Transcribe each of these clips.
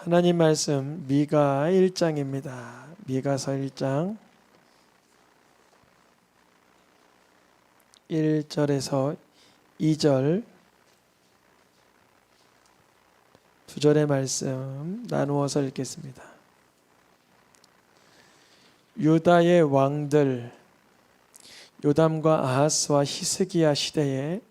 하나님 말씀 미가 1장입니다. 미가서 1장 1절에서 2절 두 절의 말씀 나누어서 읽겠습니다. 유다의 왕들 요담과 아하스와 히스기야 시대에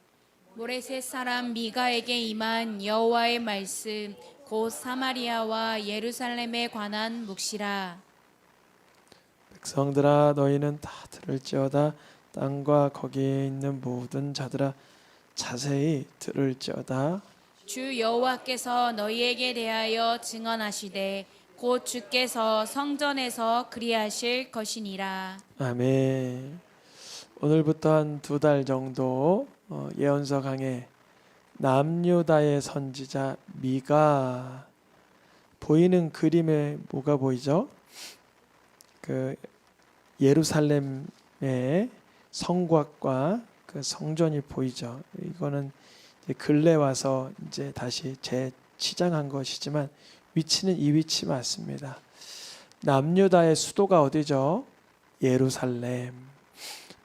모레셋 사람 미가에게 임한 여호와의 말씀 곧 사마리아와 예루살렘에 관한 묵시라. 백성들아 너희는 다 들을지어다. 땅과 거기에 있는 모든 자들아 자세히 들을지어다. 주 여호와께서 너희에게 대하여 증언하시되 곧 주께서 성전에서 그리하실 것이니라. 아멘. 오늘부터 한 2달 정도 예언서 강해 남유다의 선지자 미가 보이는 그림에 뭐가 보이죠? 그 예루살렘의 성곽과 그 성전이 보이죠. 이거는 이제 근래 와서 이제 다시 재치장한 것이지만 위치는 이 위치 맞습니다. 남유다의 수도가 어디죠? 예루살렘.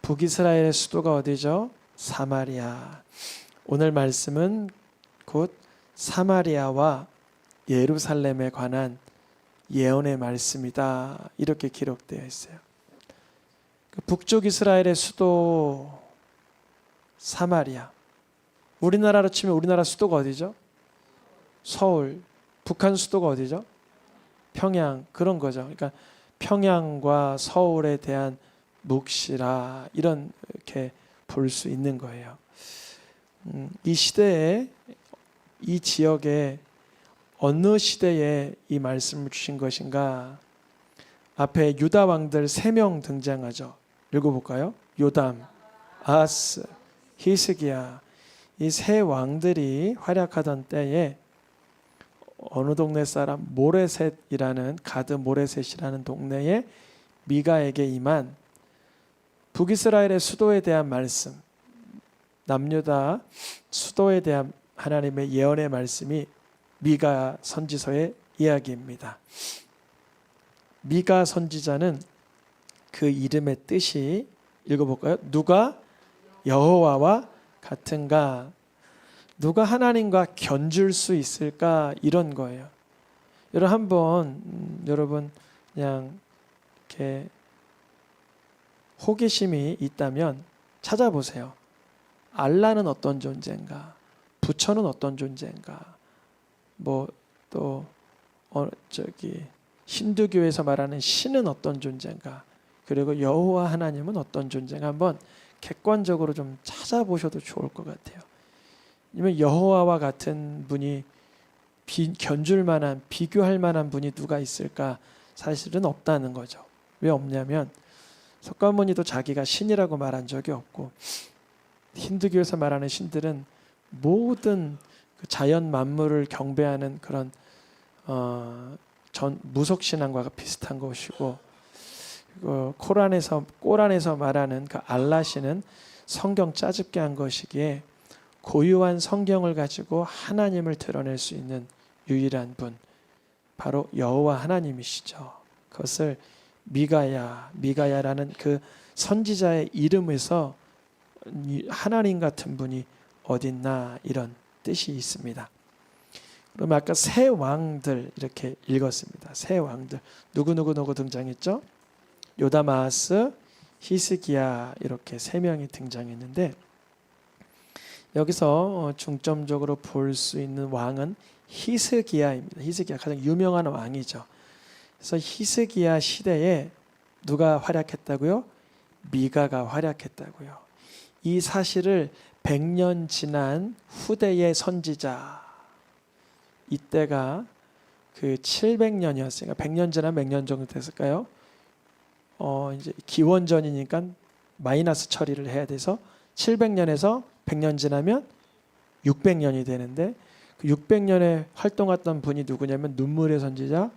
북이스라엘의 수도가 어디죠? 사마리아. 오늘 말씀은 곧 사마리아와 예루살렘에 관한 예언의 말씀이다. 이렇게 기록되어 있어요. 북쪽 이스라엘의 수도 사마리아. 우리나라로 치면 우리나라 수도가 어디죠? 서울. 북한 수도가 어디죠? 평양. 그런 거죠. 그러니까 평양과 서울에 대한 묵시라 이렇게 볼 수 있는 거예요. 이 시대에 이 지역에 어느 시대에 이 말씀을 주신 것인가? 앞에 유다 왕들 3명 등장하죠. 읽어볼까요? 요담, 아하스, 히스기야. 이 세 왕들이 활약하던 때에 어느 동네 사람 모레셋이라는 가드 모레셋이라는 동네에 미가에게 임한 북이스라엘의 수도에 대한 말씀, 남유다 수도에 대한 하나님의 예언의 말씀이 미가 선지서의 이야기입니다. 미가 선지자는 그 이름의 뜻이 읽어볼까요? 누가 여호와와 같은가? 누가 하나님과 견줄 수 있을까? 이런 거예요. 여러분 한번 여러분 그냥 이렇게 호기심이 있다면 찾아보세요. 알라는 어떤 존재인가? 부처는 어떤 존재인가? 또 힌두교에서 말하는 신은 어떤 존재인가? 그리고 여호와 하나님은 어떤 존재인가? 한번 객관적으로 좀 찾아보셔도 좋을 것 같아요. 아니면 여호와와 같은 분이 견줄 만한, 비교할 만한 분이 누가 있을까? 사실은 없다는 거죠. 왜 없냐면 석가모니도 자기가 신이라고 말한 적이 없고 힌두교에서 말하는 신들은 모든 그 자연 만물을 경배하는 그런 무속신앙과 비슷한 것이고, 꼬란에서 말하는 그 알라신은 성경 짜집게 한 것이기에 고유한 성경을 가지고 하나님을 드러낼 수 있는 유일한 분, 바로 여호와 하나님이시죠. 그것을 미가야라는 그 선지자의 이름에서 하나님 같은 분이 어딨나 이런 뜻이 있습니다. 그럼 아까 세 왕들 이렇게 읽었습니다. 세 왕들 누구 등장했죠? 요담, 아하스, 히스기야 이렇게 3명이 등장했는데 여기서 중점적으로 볼 수 있는 왕은 히스기야입니다. 히스기야 가장 유명한 왕이죠. 그래서 히스기야 시대에 누가 활약했다고요? 미가가 활약했다고요. 이 사실을 100년 지난 후대의 선지자, 이때가 그 700년이었으니까 100년 지난 몇 년 정도 됐을까요? 이제 기원전이니까 마이너스 처리를 해야 돼서 700년에서 100년 지나면 600년이 되는데 그 600년에 활동했던 분이 누구냐면 눈물의 선지자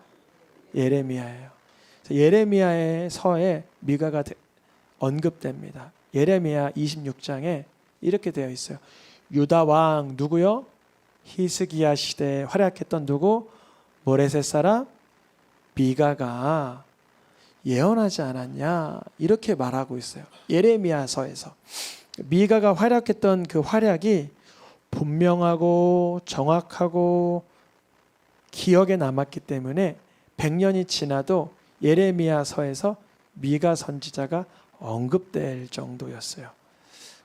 예레미야예요. 예레미야의 서에 미가가 언급됩니다. 예레미야 26장에 이렇게 되어 있어요. 유다 왕 누구요? 히스기야 시대에 활약했던 누구? 모레셋 사람 미가가 예언하지 않았냐 이렇게 말하고 있어요. 예레미야서에서 미가가 활약했던 그 활약이 분명하고 정확하고 기억에 남았기 때문에 100년이 지나도 예레미야서에서 미가 선지자가 언급될 정도였어요.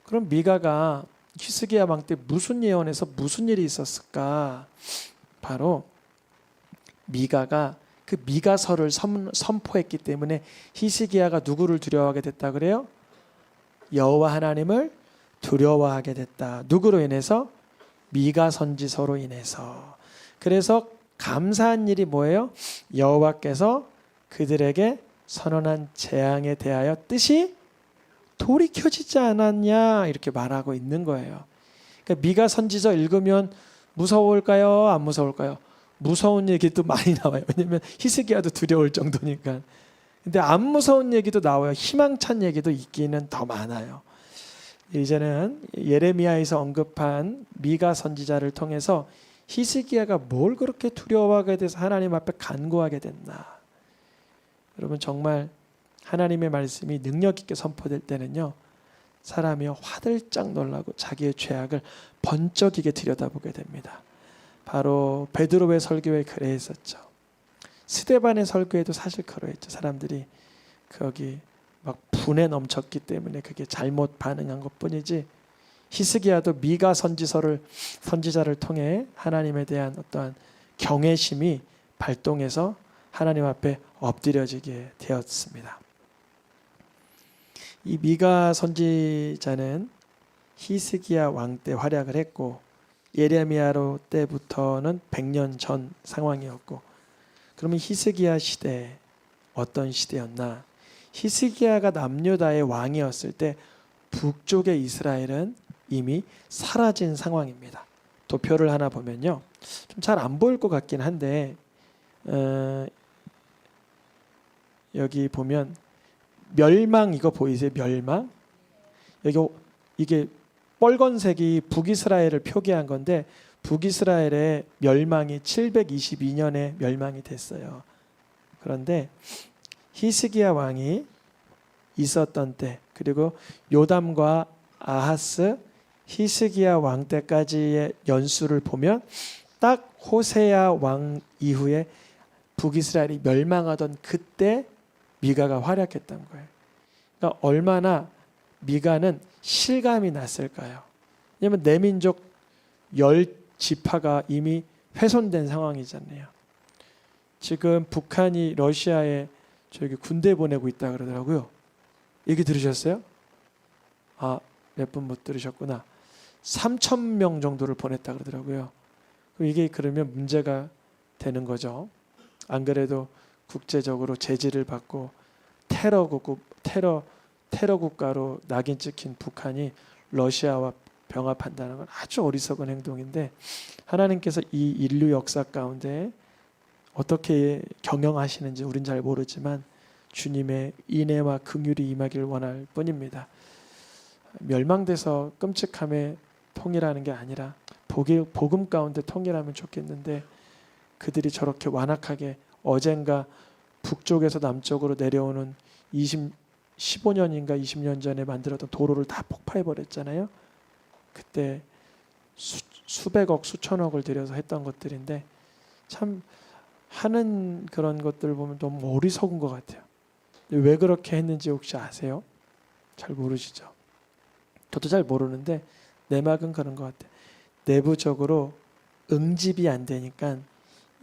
그럼 미가가 히스기야 왕 때 무슨 예언에서 무슨 일이 있었을까? 바로 미가가 그 미가서를 선포했기 때문에 히스기야가 누구를 두려워하게 됐다 그래요? 여호와 하나님을 두려워하게 됐다. 누구로 인해서? 미가 선지서로 인해서. 그래서 감사한 일이 뭐예요? 여호와께서 그들에게 선언한 재앙에 대하여 뜻이 돌이켜지지 않았냐 이렇게 말하고 있는 거예요. 그러니까 미가 선지서 읽으면 무서울까요? 안 무서울까요? 무서운 얘기도 많이 나와요. 왜냐하면 히스기야도 두려울 정도니까. 근데 안 무서운 얘기도 나와요. 희망찬 얘기도 있기는 더 많아요. 이제는 예레미야에서 언급한 미가 선지자를 통해서 히스기야가 뭘 그렇게 두려워하게 돼서 하나님 앞에 간구하게 됐나. 여러분 정말 하나님의 말씀이 능력 있게 선포될 때는요, 사람이 화들짝 놀라고 자기의 죄악을 번쩍이게 들여다보게 됩니다. 바로 베드로의 설교에 그래했었죠. 스데반의 설교에도 사실 그러했죠. 사람들이 거기 막 분에 넘쳤기 때문에 그게 잘못 반응한 것뿐이지, 히스기야도 미가 선지자를 통해 하나님에 대한 어떠한 경외심이 발동해서 하나님 앞에 엎드려지게 되었습니다. 이 미가 선지자는 히스기야 왕 때 활약을 했고 예레미야로 때부터는 100년 전 상황이었고, 그러면 히스기야 시대 어떤 시대였나? 히스기야가 남유다의 왕이었을 때 북쪽의 이스라엘은 이미 사라진 상황입니다. 도표를 하나 보면요, 좀 잘 안 보일 것 같긴 한데 여기 보면 멸망 이거 보이세요? 멸망. 여기 이게 빨간색이 북이스라엘을 표기한 건데 북이스라엘의 멸망이 722년에 멸망이 됐어요. 그런데 히스기야 왕이 있었던 때, 그리고 요담과 아하스, 히스기야 왕 때까지의 연수를 보면 딱 호세야 왕 이후에 북이스라엘이 멸망하던 그때 미가가 활약했던 거예요. 그러니까 얼마나 미가는 실감이 났을까요? 왜냐하면 내 민족 10지파가 이미 훼손된 상황이잖아요. 지금 북한이 러시아에 저기 군대 보내고 있다 그러더라고요. 얘기 들으셨어요? 아, 몇 분 못 들으셨구나. 3,000명 정도를 보냈다 그러더라고요. 이게 그러면 문제가 되는 거죠. 안 그래도 국제적으로 제지를 받고 테러 국가로 낙인 찍힌 북한이 러시아와 병합한다는 건 아주 어리석은 행동인데, 하나님께서 이 인류 역사 가운데 어떻게 경영하시는지 우린 잘 모르지만 주님의 인애와 긍휼이 임하길 원할 뿐입니다. 멸망돼서 끔찍함에 통일하는 게 아니라 복음 가운데 통일하면 좋겠는데, 그들이 저렇게 완악하게 어젠가 북쪽에서 남쪽으로 내려오는 15년인가 20년 전에 만들었던 도로를 다 폭파해 버렸잖아요. 그때 수백억 수천억을 들여서 했던 것들인데, 참 하는 그런 것들을 보면 너무 어리석은 것 같아요. 왜 그렇게 했는지 혹시 아세요? 잘 모르시죠? 저도 잘 모르는데 내막은 그런 것 같아요. 내부적으로 응집이 안 되니까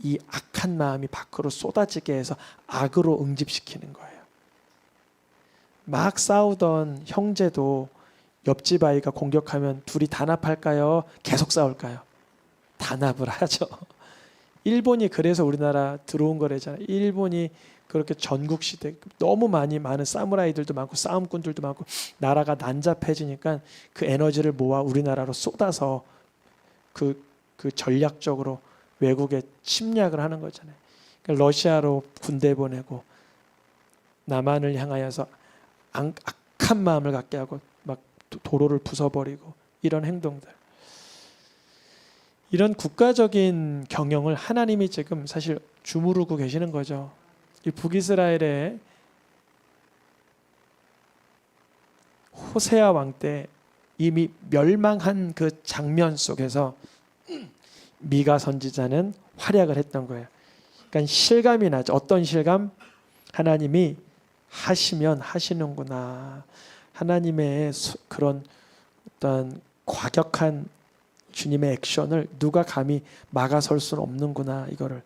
이 악한 마음이 밖으로 쏟아지게 해서 악으로 응집시키는 거예요. 막 싸우던 형제도 옆집 아이가 공격하면 둘이 단합할까요? 계속 싸울까요? 단합을 하죠. 일본이 그래서 우리나라 들어온 거래잖아요. 일본이 그렇게 전국 시대 너무 많은 사무라이들도 많고 싸움꾼들도 많고 나라가 난잡해지니까 그 에너지를 모아 우리나라로 쏟아서 그 전략적으로 외국에 침략을 하는 거잖아요. 그러니까 러시아로 군대 보내고 남한을 향하여서 악한 마음을 갖게 하고 막 도로를 부숴버리고 이런 행동들. 이런 국가적인 경영을 하나님이 지금 사실 주무르고 계시는 거죠. 이 북이스라엘의 호세아 왕 때 이미 멸망한 그 장면 속에서 미가 선지자는 활약을 했던 거예요. 그러니까 실감이 나죠. 어떤 실감? 하나님이 하시면 하시는구나. 하나님의 그런 어떤 과격한 주님의 액션을 누가 감히 막아설 수는 없는구나. 이거를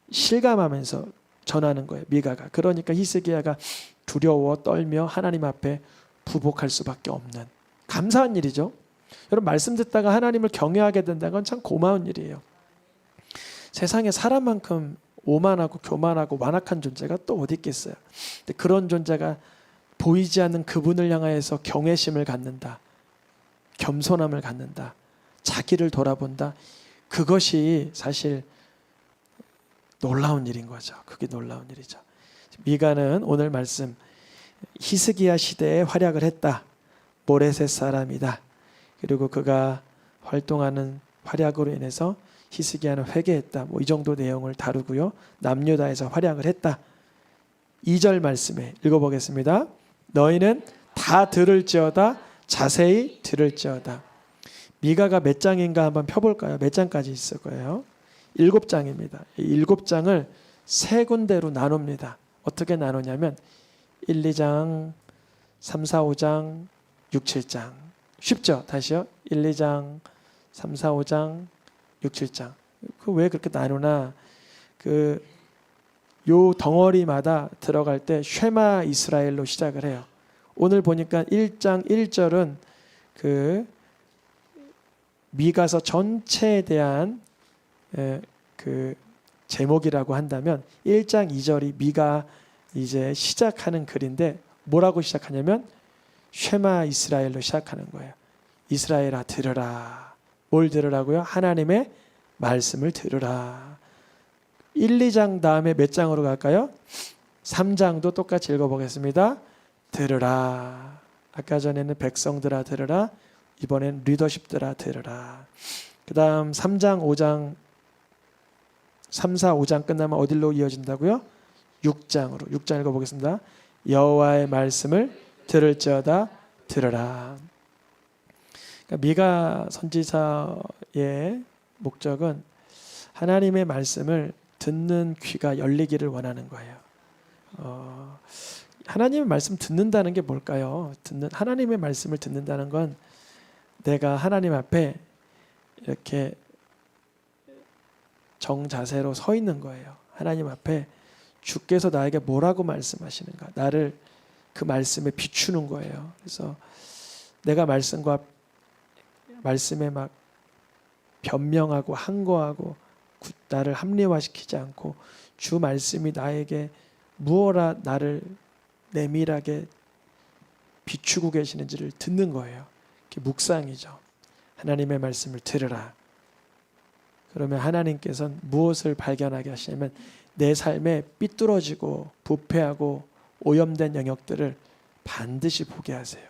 실감하면서 전하는 거예요. 미가가. 그러니까 히스기야가 두려워 떨며 하나님 앞에 부복할 수밖에 없는 감사한 일이죠. 여러분 말씀 듣다가 하나님을 경외하게 된다는 건 참 고마운 일이에요. 세상에 사람만큼 오만하고 교만하고 완악한 존재가 또 어디 있겠어요. 근데 그런 존재가 보이지 않는 그분을 향하여서 경외심을 갖는다. 겸손함을 갖는다. 자기를 돌아본다. 그것이 사실 놀라운 일인 거죠. 그게 놀라운 일이죠. 미가는 오늘 말씀 히스기야 시대에 활약을 했다. 모레셋 사람이다. 그리고 그가 활동하는 활약으로 인해서 히스기야는 회개했다. 뭐 이 정도 내용을 다루고요. 남유다에서 활약을 했다. 2절 말씀에 읽어보겠습니다. 너희는 다 들을지어다. 자세히 들을지어다. 미가가 몇 장인가 한번 펴볼까요? 몇 장까지 있을 거예요? 7장입니다. 이 7장을 세 군데로 나눕니다. 어떻게 나누냐면 1, 2장, 3, 4, 5장, 6, 7장. 쉽죠? 다시요. 1, 2장, 3, 4, 5장, 6, 7장. 그 왜 그렇게 나누나? 요 덩어리마다 들어갈 때 쉐마 이스라엘로 시작을 해요. 오늘 보니까 1장 1절은 그 미가서 전체에 대한 그 제목이라고 한다면 1장 2절이 미가 이제 시작하는 글인데 뭐라고 시작하냐면 쉐마 이스라엘로 시작하는 거예요. 이스라엘아 들으라. 뭘 들으라고요? 하나님의 말씀을 들으라. 1, 2장 다음에 몇 장으로 갈까요? 3장도 똑같이 읽어보겠습니다. 들으라. 아까 전에는 백성들아 들으라. 이번엔 리더십들아 들으라. 그 다음 3장 5장 3, 4, 5장 끝나면 어디로 이어진다고요? 6장으로. 6장 읽어보겠습니다. 여호와의 말씀을 들을지어다 들으라. 그러니까 미가 선지자의 목적은 하나님의 말씀을 듣는 귀가 열리기를 원하는 거예요. 하나님의 말씀 듣는다는 게 뭘까요? 하나님의 말씀을 듣는다는 건 내가 하나님 앞에 이렇게 정자세로 서 있는 거예요. 하나님 앞에 주께서 나에게 뭐라고 말씀하시는가, 나를 그 말씀에 비추는 거예요. 그래서 내가 말씀에 막 변명하고 항거하고 나를 합리화시키지 않고 주 말씀이 나에게 무엇라 나를 내밀하게 비추고 계시는지를 듣는 거예요. 그게 묵상이죠. 하나님의 말씀을 들으라. 그러면 하나님께서는 무엇을 발견하게 하시냐면 내 삶에 삐뚤어지고 부패하고 오염된 영역들을 반드시 보게 하세요.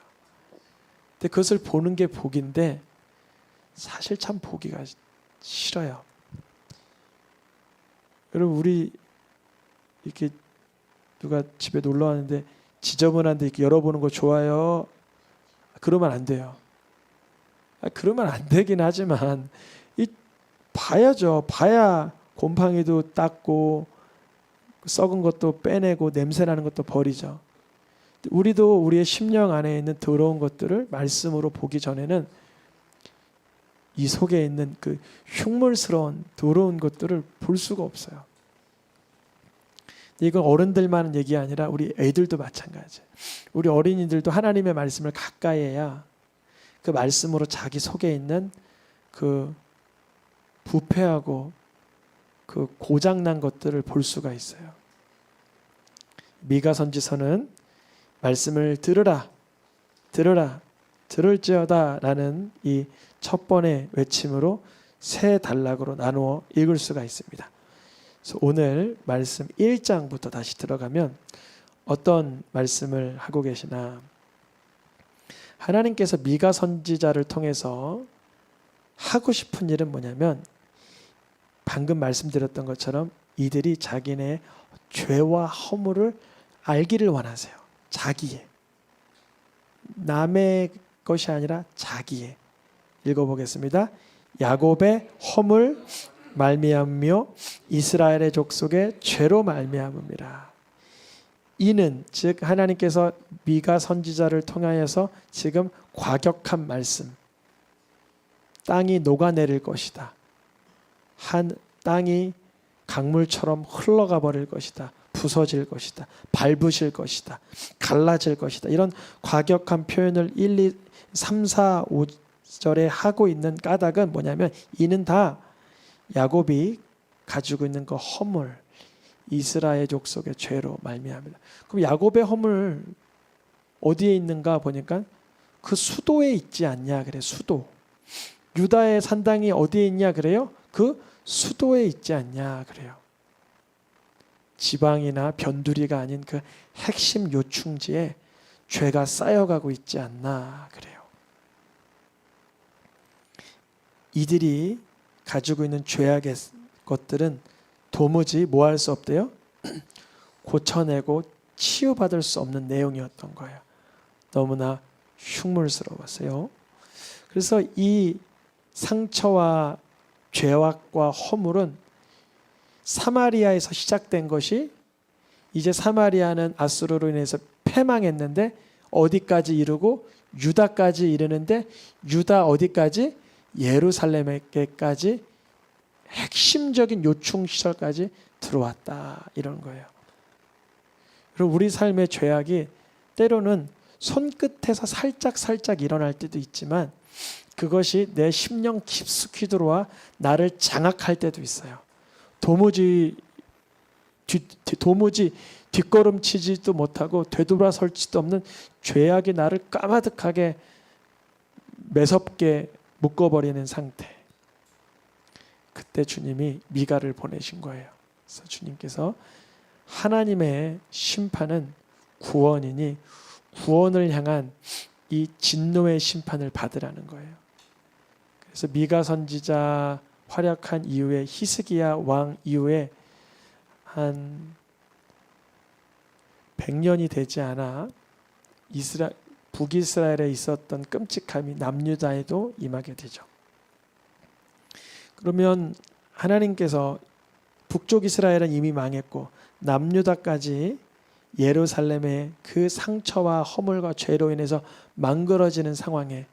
근데 그것을 보는 게 복인데 사실 참 보기가 싫어요. 여러분 우리 이렇게 누가 집에 놀러 왔는데 지저분한데 이렇게 열어보는 거 좋아요? 그러면 안 돼요. 그러면 안 되긴 하지만 봐야죠. 봐야 곰팡이도 닦고 썩은 것도 빼내고 냄새나는 것도 버리죠. 우리도 우리의 심령 안에 있는 더러운 것들을 말씀으로 보기 전에는 이 속에 있는 그 흉물스러운 더러운 것들을 볼 수가 없어요. 이건 어른들만 얘기 아니라 우리 애들도 마찬가지예요. 우리 어린이들도 하나님의 말씀을 가까이 해야 그 말씀으로 자기 속에 있는 그 부패하고 그 고장난 것들을 볼 수가 있어요. 미가 선지서는 말씀을 들으라, 들으라, 들을지어다 라는 이 첫 번의 외침으로 세 단락으로 나누어 읽을 수가 있습니다. 그래서 오늘 말씀 1장부터 다시 들어가면 어떤 말씀을 하고 계시나, 하나님께서 미가 선지자를 통해서 하고 싶은 일은 뭐냐면 방금 말씀드렸던 것처럼 이들이 자기네 죄와 허물을 알기를 원하세요. 자기의. 남의 것이 아니라 자기의. 읽어보겠습니다. 야곱의 허물 말미암으며 이스라엘의 족속의 죄로 말미암음이라. 이는 즉 하나님께서 미가 선지자를 통하여서 지금 과격한 말씀, 땅이 녹아내릴 것이다. 한 땅이 강물처럼 흘러가 버릴 것이다. 부서질 것이다. 밟으실 것이다. 갈라질 것이다. 이런 과격한 표현을 1, 2, 3, 4, 5절에 하고 있는 까닭은 뭐냐면 이는 다 야곱이 가지고 있는 그 허물, 이스라엘 족속의 죄로 말미암니다. 그럼 야곱의 허물 어디에 있는가 보니까 그 수도에 있지 않냐 그래. 수도. 유다의 산당이 어디에 있냐 그래요? 그 수도에 있지 않냐 그래요. 지방이나 변두리가 아닌 그 핵심 요충지에 죄가 쌓여가고 있지 않나 그래요. 이들이 가지고 있는 죄악의 것들은 도무지 뭐 할 수 없대요? 고쳐내고 치유받을 수 없는 내용이었던 거예요. 너무나 흉물스러웠어요. 그래서 이 상처와 죄악과 허물은 사마리아에서 시작된 것이 이제 사마리아는 아수르로 인해서 패망했는데 어디까지 이르고 유다까지 이르는데 유다 어디까지? 예루살렘에게까지 핵심적인 요충 시설까지 들어왔다 이런 거예요. 그리고 우리 삶의 죄악이 때로는 손끝에서 살짝 일어날 때도 있지만 그것이 내 심령 깊숙이 들어와 나를 장악할 때도 있어요. 도무지 뒷걸음치지도 못하고 되돌아설지도 없는 죄악이 나를 까마득하게 매섭게 묶어버리는 상태. 그때 주님이 미가를 보내신 거예요. 그래서 주님께서 하나님의 심판은 구원이니 구원을 향한 이 진노의 심판을 받으라는 거예요. 그래서 미가 선지자 활약한 이후에 히스기야 왕 이후에 한 100년이 되지 않아 북이스라엘에 있었던 끔찍함이 남유다에도 임하게 되죠. 그러면 하나님께서 북쪽 이스라엘은 이미 망했고 남유다까지 예루살렘의 그 상처와 허물과 죄로 인해서 망그러지는 상황에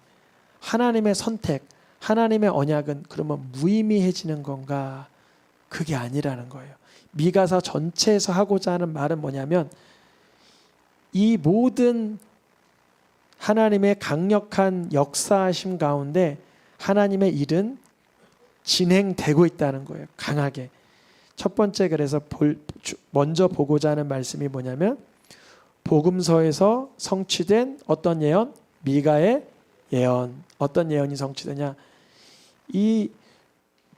하나님의 선택, 하나님의 언약은 그러면 무의미해지는 건가? 그게 아니라는 거예요. 미가서 전체에서 하고자 하는 말은 뭐냐면 이 모든 하나님의 강력한 역사하심 가운데 하나님의 일은 진행되고 있다는 거예요. 강하게. 첫 번째 그래서 먼저 보고자 하는 말씀이 뭐냐면 복음서에서 성취된 어떤 예언? 미가의 예언. 어떤 예언이 성취되냐? 이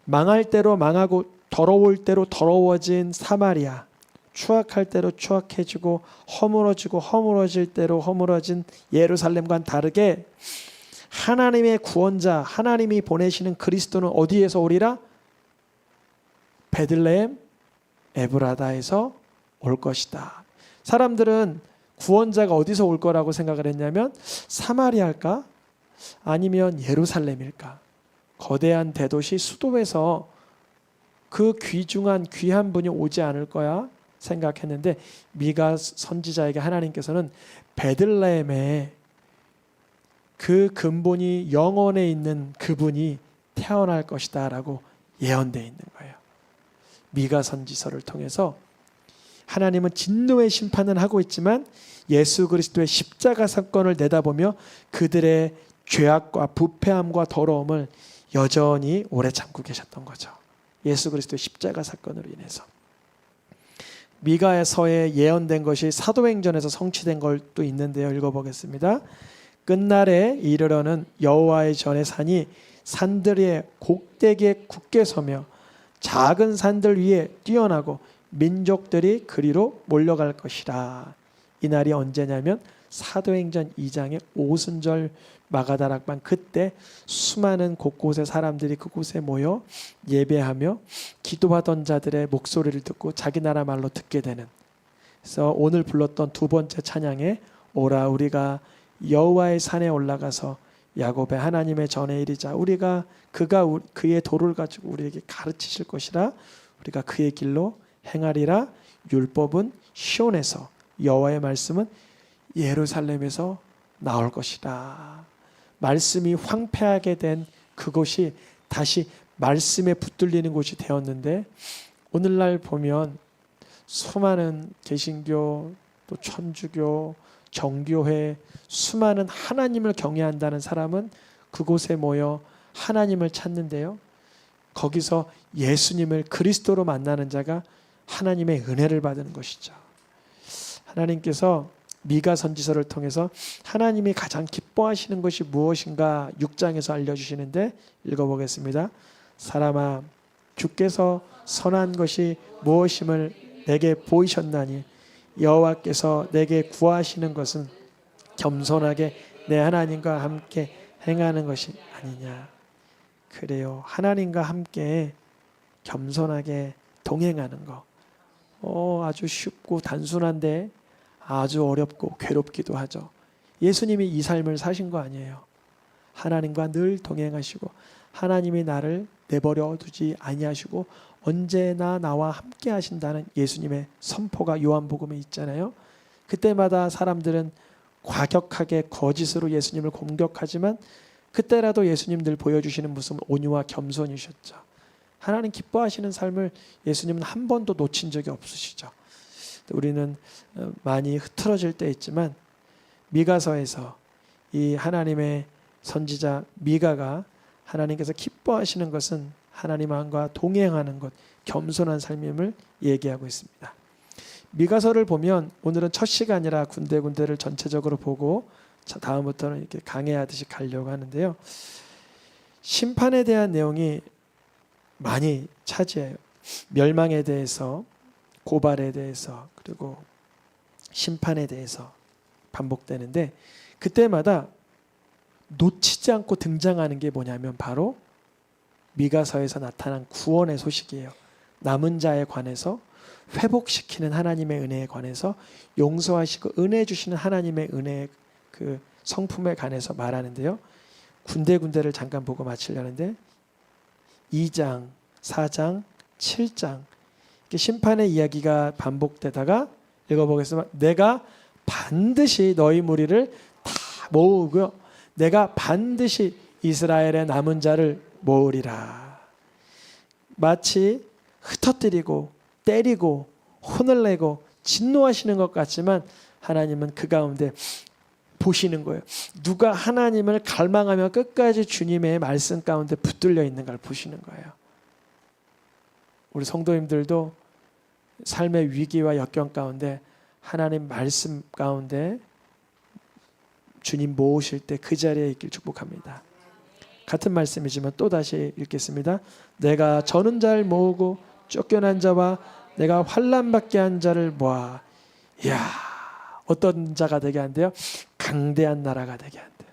망할 대로 망하고 더러울 대로 더러워진 사마리아, 추악할 대로 추악해지고 허물어지고 허물어질 대로 허물어진 예루살렘과는 다르게 하나님의 구원자, 하나님이 보내시는 그리스도는 어디에서 오리라? 베들레헴 에브라다에서 올 것이다. 사람들은 구원자가 어디서 올 거라고 생각을 했냐면 사마리아일까? 아니면 예루살렘일까? 거대한 대도시 수도에서 그 귀중한 귀한 분이 오지 않을 거야 생각했는데 미가 선지자에게 하나님께서는 베들레헴에 그 근본이 영원에 있는 그분이 태어날 것이다 라고 예언되어 있는 거예요. 미가 선지서를 통해서 하나님은 진노의 심판은 하고 있지만 예수 그리스도의 십자가 사건을 내다보며 그들의 죄악과 부패함과 더러움을 여전히 오래 참고 계셨던 거죠. 예수 그리스도의 십자가 사건으로 인해서. 미가서에 예언된 것이 사도행전에서 성취된 것도 있는데요. 읽어보겠습니다. 끝날에 이르러는 여호와의 전의 산이 산들의 꼭대기에 굳게 서며 작은 산들 위에 뛰어나고 민족들이 그리로 몰려갈 것이라. 이 날이 언제냐면 사도행전 2장의 오순절 마가다락방, 그때 수많은 곳곳의 사람들이 그곳에 모여 예배하며 기도하던 자들의 목소리를 듣고 자기 나라 말로 듣게 되는, 그래서 오늘 불렀던 두 번째 찬양에 오라 우리가 여호와의 산에 올라가서 야곱의 하나님의 전에 이르자, 우리가 그의 도를 가지고 우리에게 가르치실 것이라, 우리가 그의 길로 행하리라. 율법은 시온에서, 여호와의 말씀은 예루살렘에서 나올 것이라. 말씀이 황폐하게 된 그곳이 다시 말씀에 붙들리는 곳이 되었는데, 오늘날 보면 수많은 개신교, 또 천주교, 정교회, 수많은 하나님을 경외한다는 사람은 그곳에 모여 하나님을 찾는데요, 거기서 예수님을 그리스도로 만나는 자가 하나님의 은혜를 받는 것이죠. 하나님께서 미가 선지서를 통해서 하나님이 가장 기뻐하시는 것이 무엇인가 6장에서 알려주시는데, 읽어보겠습니다. 사람아, 주께서 선한 것이 무엇임을 내게 보이셨나니 여호와께서 내게 구하시는 것은 겸손하게 내 하나님과 함께 행하는 것이 아니냐. 그래요, 하나님과 함께 겸손하게 동행하는 거, 아주 쉽고 단순한데 아주 어렵고 괴롭기도 하죠. 예수님이 이 삶을 사신 거 아니에요. 하나님과 늘 동행하시고 하나님이 나를 내버려 두지 아니하시고 언제나 나와 함께 하신다는 예수님의 선포가 요한복음에 있잖아요. 그때마다 사람들은 과격하게 거짓으로 예수님을 공격하지만 그때라도 예수님 늘 보여주시는 모습은 온유와 겸손이셨죠. 하나님 기뻐하시는 삶을 예수님은 한 번도 놓친 적이 없으시죠. 우리는 많이 흐트러질 때 있지만 미가서에서 이 하나님의 선지자 미가가 하나님께서 기뻐하시는 것은 하나님과 동행하는 것, 겸손한 삶임을 얘기하고 있습니다. 미가서를 보면 오늘은 첫 시간이라 군데군데를 전체적으로 보고 다음부터는 이렇게 강해하듯이 가려고 하는데요. 심판에 대한 내용이 많이 차지해요. 멸망에 대해서, 고발에 대해서, 그리고 심판에 대해서 반복되는데, 그때마다 놓치지 않고 등장하는 게 뭐냐면 바로 미가서에서 나타난 구원의 소식이에요. 남은 자에 관해서, 회복시키는 하나님의 은혜에 관해서, 용서하시고 은혜 주시는 하나님의 은혜의 그 성품에 관해서 말하는데요. 군데군데를 잠깐 보고 마치려는데 2장, 4장, 7장 심판의 이야기가 반복되다가 읽어보겠습니다. 내가 반드시 너희 무리를 다 모으고요, 내가 반드시 이스라엘의 남은 자를 모으리라. 마치 흩어뜨리고 때리고 혼을 내고 진노하시는 것 같지만 하나님은 그 가운데 보시는 거예요. 누가 하나님을 갈망하며 끝까지 주님의 말씀 가운데 붙들려 있는가를 보시는 거예요. 우리 성도님들도 삶의 위기와 역경 가운데 하나님 말씀 가운데 주님 모으실 때 그 자리에 있길 축복합니다. 같은 말씀이지만 또다시 읽겠습니다. 내가 저는 자를 모으고 쫓겨난 자와 내가 환난 받게 한 자를 모아. 이야, 어떤 자가 되게 한대요? 강대한 나라가 되게 한대요.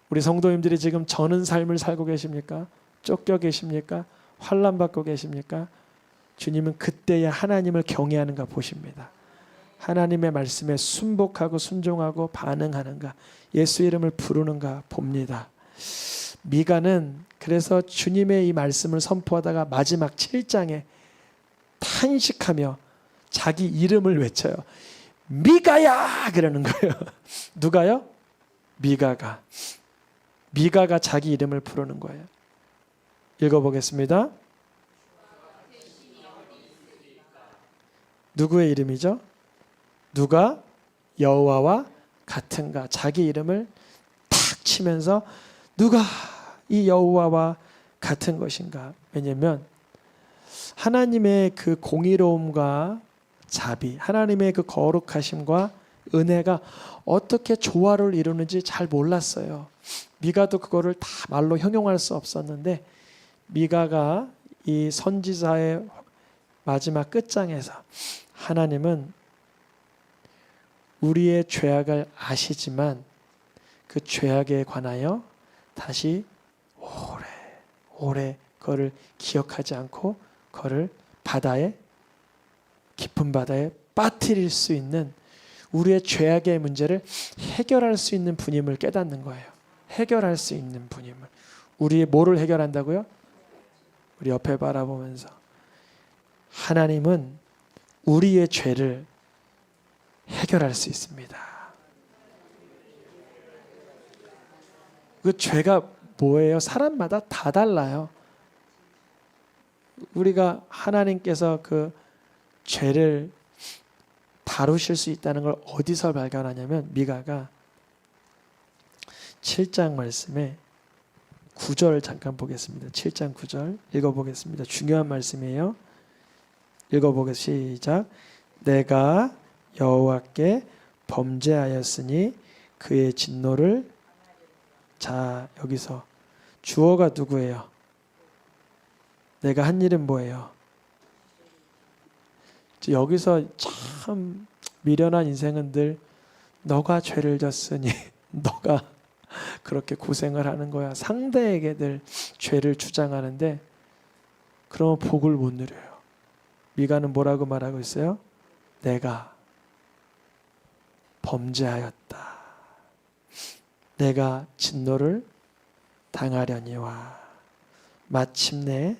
우리 성도님들이 지금 저는 삶을 살고 계십니까? 쫓겨 계십니까? 환난 받고 계십니까? 주님은 그때에 하나님을 경외하는가 보십니다. 하나님의 말씀에 순복하고 순종하고 반응하는가, 예수 이름을 부르는가 봅니다. 미가는 그래서 주님의 이 말씀을 선포하다가 마지막 7장에 탄식하며 자기 이름을 외쳐요. 미가야! 그러는 거예요. 누가요? 미가가. 미가가 자기 이름을 부르는 거예요. 읽어보겠습니다. 누구의 이름이죠? 누가 여호와와 같은가? 자기 이름을 탁 치면서 누가 이 여호와와 같은 것인가? 왜냐하면 하나님의 그 공의로움과 자비, 하나님의 그 거룩하심과 은혜가 어떻게 조화를 이루는지 잘 몰랐어요. 미가도 그거를 다 말로 형용할 수 없었는데, 미가가 이 선지자의 마지막 끝장에서 하나님은 우리의 죄악을 아시지만 그 죄악에 관하여 다시 오래 그거를 기억하지 않고 그거를 깊은 바다에 빠뜨릴 수 있는, 우리의 죄악의 문제를 해결할 수 있는 분임을 깨닫는 거예요. 해결할 수 있는 분임을. 우리의 뭐를 해결한다고요? 우리 옆에 바라보면서 하나님은 우리의 죄를 해결할 수 있습니다. 그 죄가 뭐예요? 사람마다 다 달라요. 우리가 하나님께서 그 죄를 다루실 수 있다는 걸 어디서 발견하냐면 미가가 7장 말씀에 9절 잠깐 보겠습니다. 7장 9절 읽어보겠습니다. 중요한 말씀이에요. 읽어보겠습니다. 시작. 내가 여호와께 범죄하였으니 그의 진노를, 자 여기서 주어가 누구예요? 내가 한 일은 뭐예요? 여기서 참 미련한 인생은 늘 너가 죄를 졌으니 너가 그렇게 고생을 하는 거야. 상대에게 늘 죄를 주장하는데 그러면 복을 못 누려요. 미가는 뭐라고 말하고 있어요? 내가 범죄하였다. 내가 진노를 당하려니와 마침내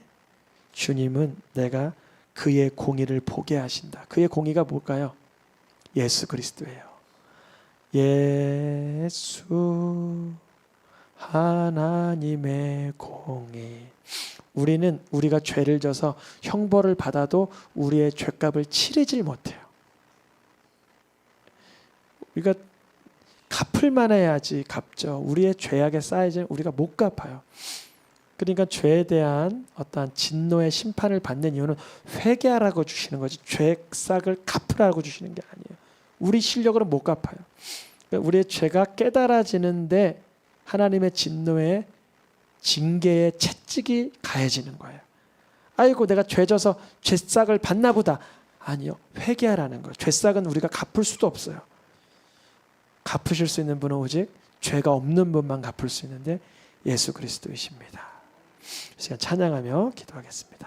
주님은 내가 그의 공의를 보게 하신다. 그의 공의가 뭘까요? 예수 그리스도예요. 예수 하나님의 공의. 우리는 우리가 죄를 져서 형벌을 받아도 우리의 죄값을 치르질 못해요. 우리가 갚을만 해야지 갚죠. 우리의 죄악의 사이즈는 우리가 못 갚아요. 그러니까 죄에 대한 어떠한 진노의 심판을 받는 이유는 회개하라고 주시는 거지, 죄싹을 갚으라고 주시는 게 아니에요. 우리 실력으로는 못 갚아요. 그러니까 우리의 죄가 깨달아지는데 하나님의 진노의 징계의 채찍이 가해지는 거예요. 아이고 내가 죄져서 죄싹을 받나 보다. 아니요. 회개하라는 거예요. 죄싹은 우리가 갚을 수도 없어요. 갚으실 수 있는 분은 오직 죄가 없는 분만 갚을 수 있는데 예수 그리스도이십니다. 이 시간 찬양하며 기도하겠습니다.